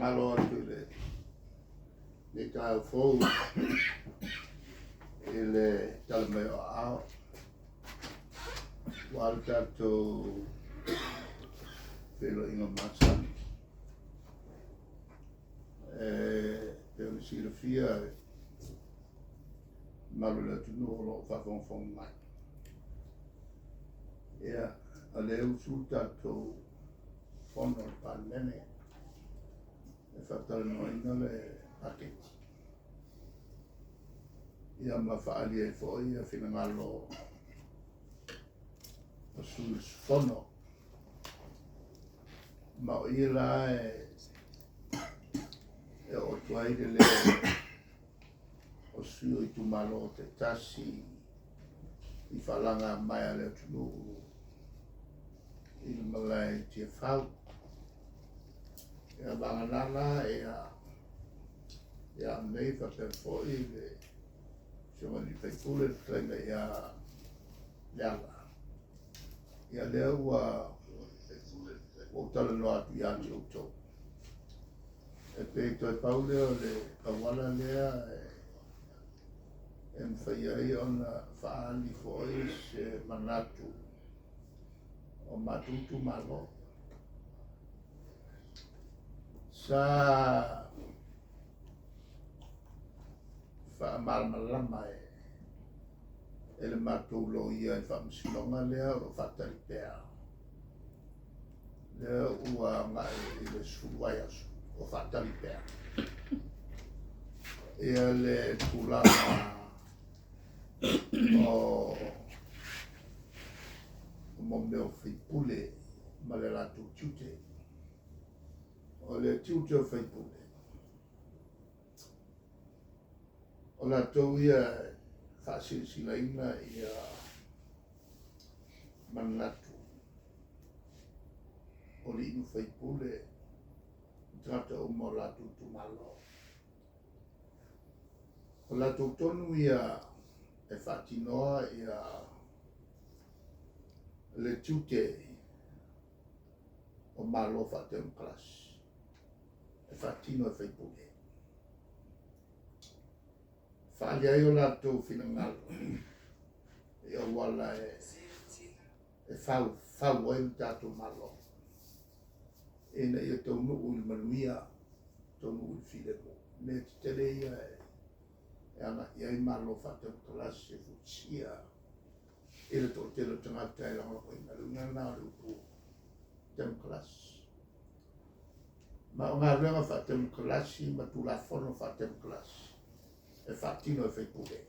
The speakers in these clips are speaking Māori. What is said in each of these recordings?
malo atu le tau fou le talamai o ao wal tatou pelo inga masani pelo silafia malo le tunu o lo whakongwhong mai ia a le usu tatou whono panene whakatala no ina le paketi ia ma whaalia e fōi a whinangalo o sus whono ma o ia la e o tuaire le o sui i tu malo te tasi i whalanga mai a le tunu i le malai tia whau ia wanganana ia mei whakatefoi le Sioma ni whaipule whainga ia leala. Ia lea ua o tala no atu i ani o tau. E pe toi paule o le kawala lea e mwhaiai ona whaani fōi se manatu o matutu malo. Sa whaamalmalama e le matou lo ia i whaamsilonga lea o whatari pēa. Lea ua ngai i le suruai asu o whatari pēa. Ia le tūlanga o momeo whipule ma le latu tiute. O le tiute o whipule. O la tau ia whaasirisilaina ia manatu. O li inu whaipule trata o mo la tutu malo. O la tonu ia e whaatinoa ia le tute o malo whaatem klas. E whaatino e whaipule. Whaaliai o lātou whinangalo. E o wala e whau ai tātou malo. E na ia tau nuu i manuia, tau nuu i whilemo. Me te tere ia e ana iai malo whatau kalasi e futsia. E le tō tero tangata e langa koe marunga nā rupu tem kalasi. Ma o ngā renga whatem kalasi, ma tu la whono whatem kalasi. E whaatino e whaipure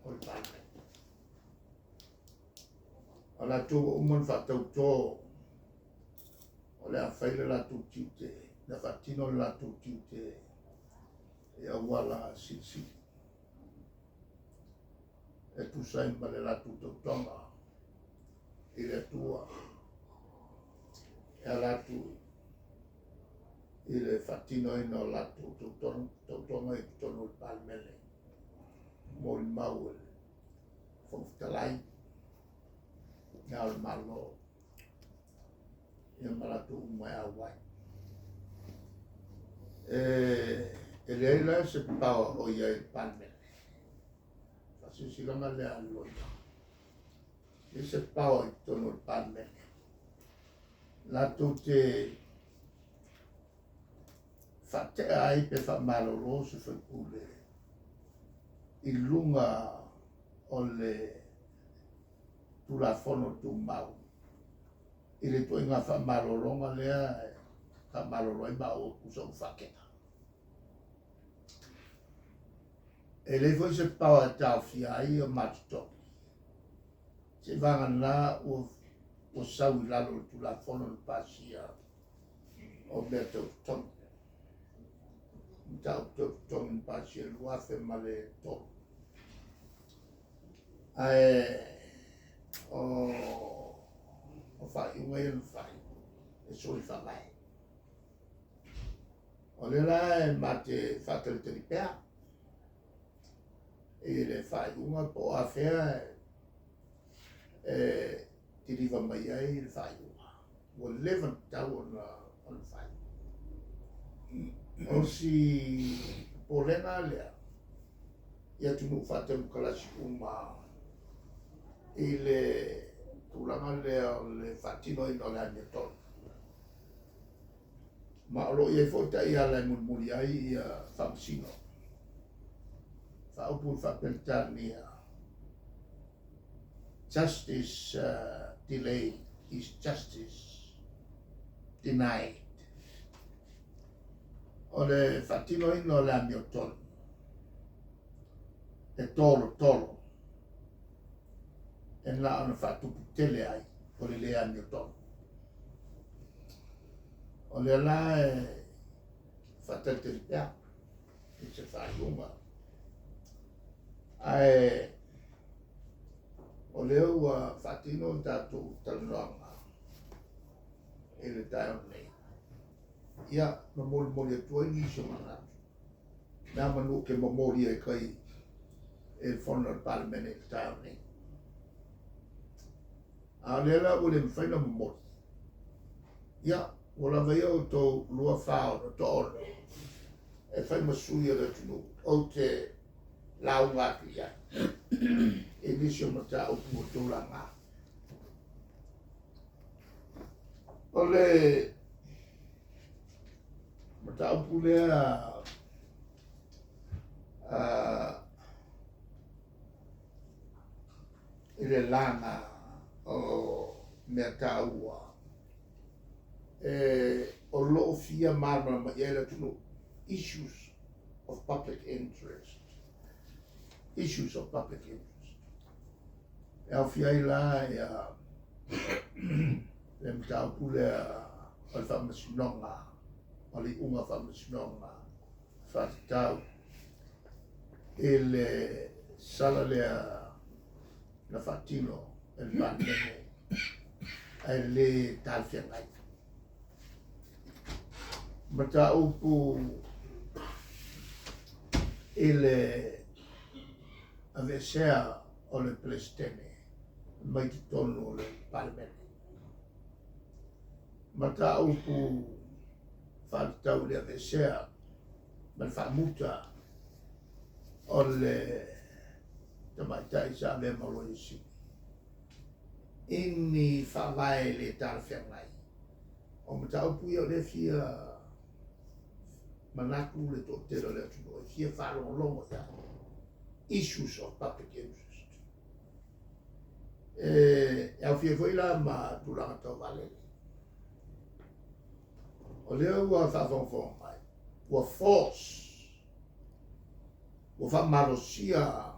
o le tāne. O la tō uman whaatau tō o le a whaile la tō tiute, na whaatino la tō tiute e a wala sisi. E pusain ma le la tō tautonga i le tua e a la tō i le whaatino ina o la tō tautonga i tono le palmele. Mo le mau e whautalai ngā le malo ia malatu umai a wai. E leila se pawa o ia i palmele. Whasisilanga lea loina. E se pawa i tono le palmele. Latu te whatea ai pe whamalolo se whaipule. I lunga o le tulafono tu mau. I le toi ngā whamalolonga lea whamaloloi ma o kusa u whakena. E le foi se pawa tau fiai o matutoki. Se vanga nā o sau i lalo le tulafono le pasia o mea tau tonu. Tau tonu pasia luafe ma le tonu. O whai ue e whai, e sori whamai. O le la e mate whatari tari pēa. E le whai unga po a whea e tiriwa mai ai le whai unga. O 11 tau o le whai. o si polenga lea ia tunu whātemu kalasi uma i le tūlanga lea o le whātino ina o le ania tonu. Ma alo ia i fota ia lai mulmuli ai ia whamasino. Whaupu whapelitani ia justice delayed is justice denied. O le whatino ino le ami o tonu. E tolo. E la ona whatupu tele ai o le ami o tonu. O le la e whatateri pia. I se whaiunga. Ai o leo ua whatino tātou talanoanga e le tae o nei. Ia, ma mori atua i so mana. Nā manu ke mamori e kai e whona o parliament e le tae o nei. A lela ule mwhaina mamori. Ia, wala vai au tō lua whao no tō ono. E whai masui ala tunu o te lau ngāki ia. E nisi o mata o pumo tōla ngā. O le mata o pulea i le lana o mea tāua. O loo fia marma ma iela tunu issues of public interest. Issues of public interest. E au fia i la le mta pulea o le whamasinonga, o le unga whamasinonga, whatitau. E le sala lea na whatino, e le pandene, e le talwhiangai. Mata upu e le avesea o le presidente mai te tonu o le parlamento. Mata upu whaatau le avesea ma le whaamuta o le tamaitai sa mea maloi si. Inni whaavae le talwhiangai. O mata upu i o le fia manaku le tō tera le atuno e fia whalongolongo ia. Issues of public interest. E au fia koila ma tūranga tau valele. O leo ua whawhongwhong mai. Ua force. Ua whamarosia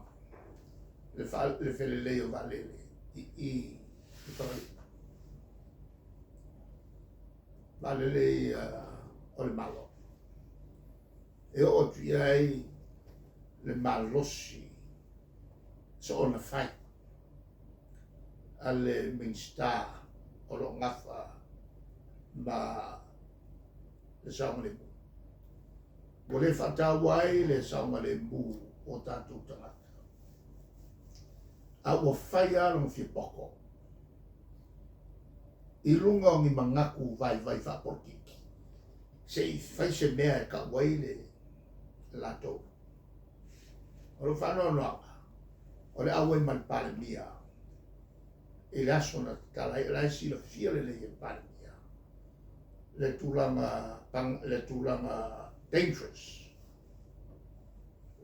le whelelei o valele. I valele o le malo. E o tu ai le malosi so ona fai ale minsta o lo ngafa ma le saunga le mu. Wale whata wai le saunga le mu o tātou tangata. A ua whai alo fi poko. I lunga o ngi mangaku vai whaportiki. Se i whai se mea e ka wai le lato. O lo whanau noanga. O le awe man pale mia. E le aso na tala e lai si la fia le e pale mia. Le tūlanga dangerous.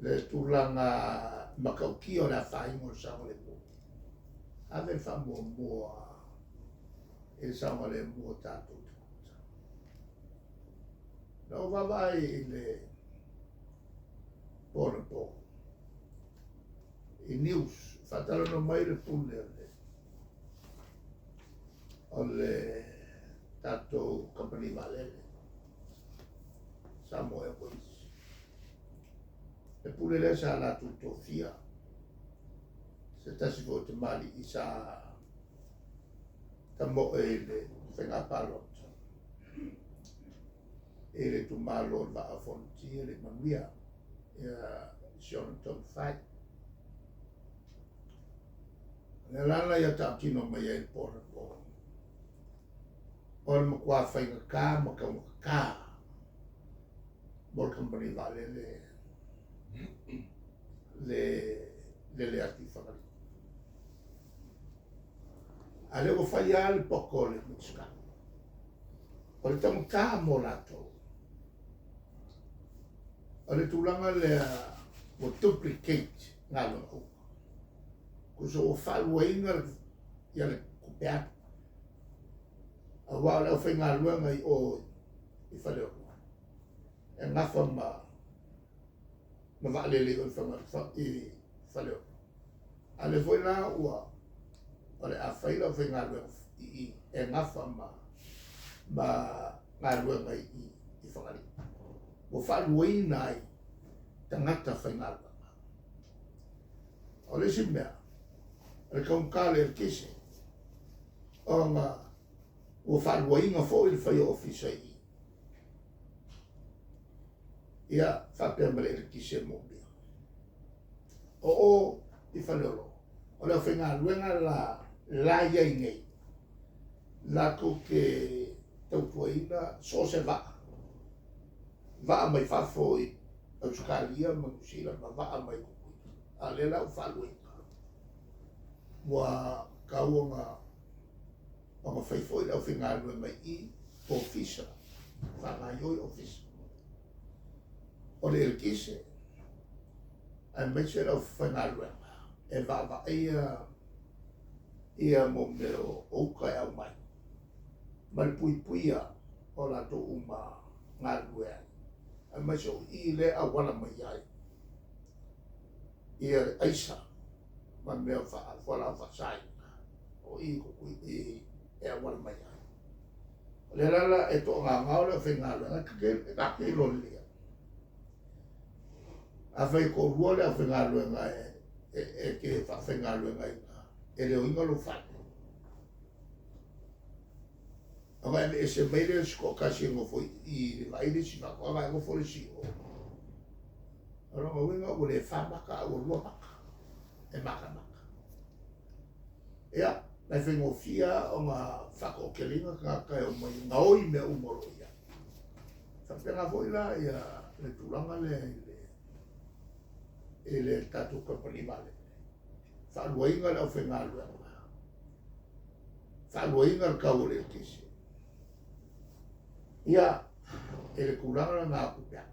Le tūlanga makauki o le whaingo sango le mua. Ave whamua mua e sango le mua tātou tātou. Nau wawai i le pōna pō. I news, whatalo no mai le pūne o le tātou company valele. Samoa Airways. E pūne le sa la tūtō fia. Se tasi fo te mali i sa ta mo e le whenga palot. E le tu malo va a fonti le mamia. Sion ton fai. Le lana ia tātino mai e pōna pō. O le makua whainga kā, maka maka kā. Mol company vale le ati whakari. A leo whai al poko le mutska. O le tamu tā mo lato. O le tūlanga le o duplicate ngā lunga upa. Kuso o whalua inga ia le kupeat. A wā leo whai ngā luanga i o i whaleo. E ngawha ma waalele o i whaleo. A le foi la ua o le a whaila o whai ngā luanga i e ngawha ma ngā luanga i whakari. O whalua ina ai tangata whai ngā luanga. O le si mea, le kaungkale le kise, o ngā o whalua inga fo i le whai ofisa i. Ia whapea mele le kise mo bia. O i whaleolo. O leo whai ngā luenga la iai ngei. La ko ke tautuaina so se vaa. Vaa mai whafo i Australia, Manusila, ma vaa mai kukui. A le lau whaluenga. Wa kaunga o ma whaifo i lau whai ngā luenga i ofisa. Whangaioi ofisa. O le kise, ai mai se lau whai ngā luenga. E vava ia mo me o uka e au mai. Mai pui puia o la to uma ngā luenga. Ai mai so i le a wana mai ai. Ia aisa, ma mea whala whasai. O i kukui i e a wana mai ai. Le lala e to ngā ngāo le whai ngā luenga, kake loni lia. A whai ko rua le a whai ngā luenga e ke whai ngā luenga i ngā. E leo inga lo whai. Anga e se meire sko kasi ngo foi i vaile si na ko ngo foi si o. Ora ngo winga o le famaka o rua maka. E maka maka. Ia, mai whengo fia o ngā whako kelinga ka kai o mai ngaoi me umoro ia. Whapenga foi la ia le tūranga le tatu company vale. Whaluainga lau whenga luenga. Whaluainga kau le kisi. Ia, e le kuranga ngā kupea.